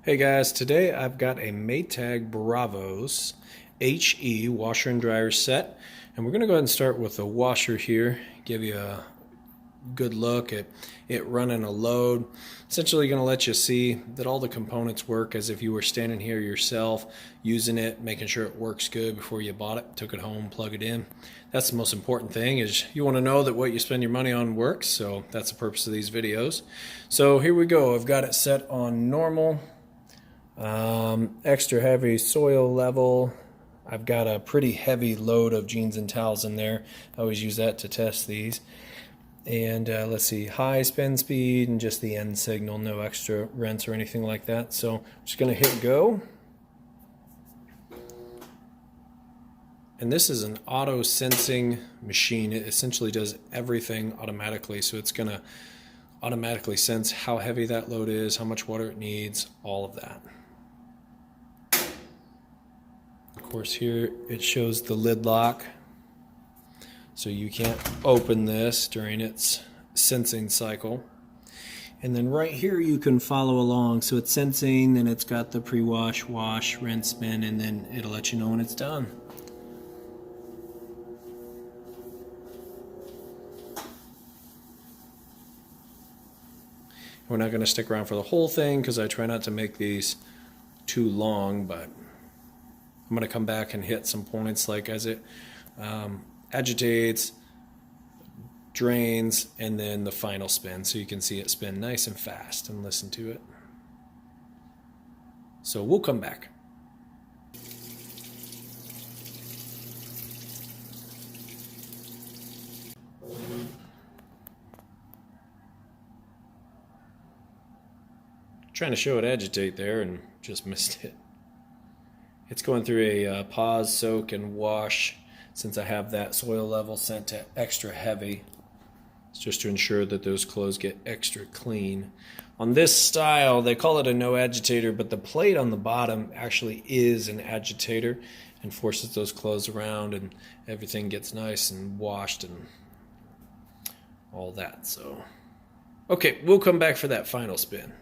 Hey guys, today I've got a Maytag Bravos HE washer and dryer set, and we're going to go ahead and start with the washer here, give you a good look at it running a load. Essentially going to let you see that all the components work as if you were standing here yourself, using it, making sure it works good before you bought it, took it home, plug it in. That's the most important thing, is you want to know that what you spend your money on works, so that's the purpose of these videos. So here we go. I've got it set on normal. Extra heavy soil level. I've got a pretty heavy load of jeans and towels in there. I always use that to test these. And let's see, high spin speed and just the end signal, no extra rinse or anything like that. So I'm just going to hit go. And this is an auto sensing machine. It essentially does everything automatically. So it's going to automatically sense how heavy that load is, how much water it needs, all of that. Of course, here it shows the lid lock, so you can't open this during its sensing cycle. And then right here you can follow along. So it's sensing, and it's got the pre-wash, wash, rinse, spin, and then it'll let you know when it's done. We're not going to stick around for the whole thing because I try not to make these too long, but I'm going to come back and hit some points like as it agitates, drains, and then the final spin, so you can see it spin nice and fast and listen to it. So we'll come back. Trying to show it agitate there and just missed it. It's going through a pause, soak, and wash since I have that soil level set to extra heavy. It's just to ensure that those clothes get extra clean. On this style, they call it a no agitator, but the plate on the bottom actually is an agitator and forces those clothes around, and everything gets nice and washed and all that. So, okay, we'll come back for that final spin.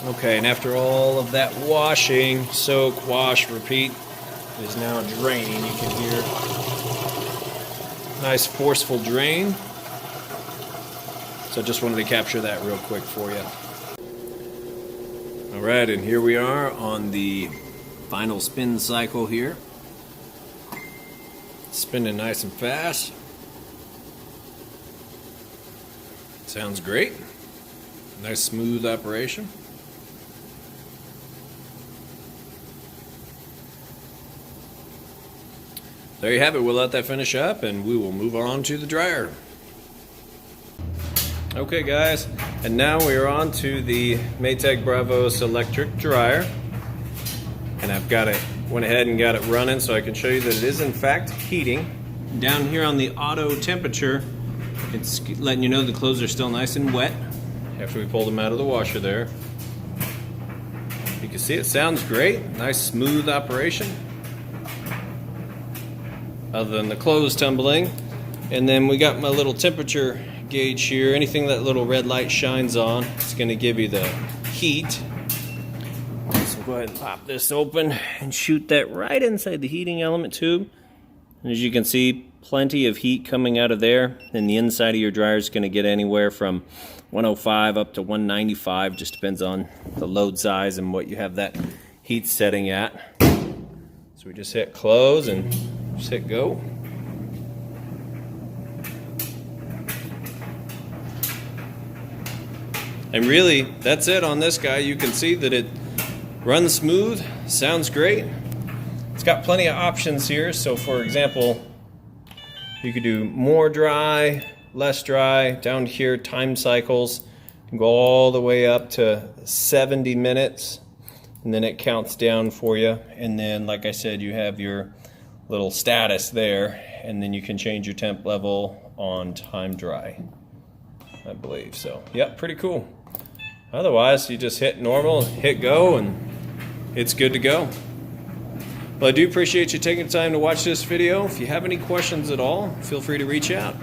Okay, and after all of that washing, soak, wash, repeat, it is now draining. You can hear nice forceful drain. So just wanted to capture that real quick for you. All right, and here we are on the final spin cycle here. Spinning nice and fast. Sounds great. Nice smooth operation. There you have it. We'll let that finish up and we will move on to the dryer. Okay guys, and now we are on to the Maytag Bravos electric dryer. And I've got it, went ahead and got it running so I can show you that it is in fact heating. Down here on the auto temperature, it's letting you know the clothes are still nice and wet after we pulled them out of the washer there. You can see it sounds great, nice smooth operation. Other than the clothes tumbling. And then we got my little temperature gauge here. Anything that little red light shines on, it's going to give you the heat. So go ahead and pop this open and shoot that right inside the heating element tube. And as you can see, plenty of heat coming out of there. And the inside of your dryer is going to get anywhere from 105 up to 195. Just depends on the load size and what you have that heat setting at. So we just hit close and just hit go. And really, that's it on this guy. You can see that it runs smooth, sounds great. It's got plenty of options here. So for example, you could do more dry, less dry. Down here, time cycles. You can go all the way up to 70 minutes. And then it counts down for you. And then, like I said, you have your little status there, and then you can change your temp level on time dry, I believe. So yep, pretty cool. Otherwise you just hit normal, hit go, and it's good to go. Well, I do appreciate you taking the time to watch this video. If you have any questions at all, feel free to reach out.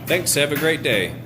Thanks, have a great day.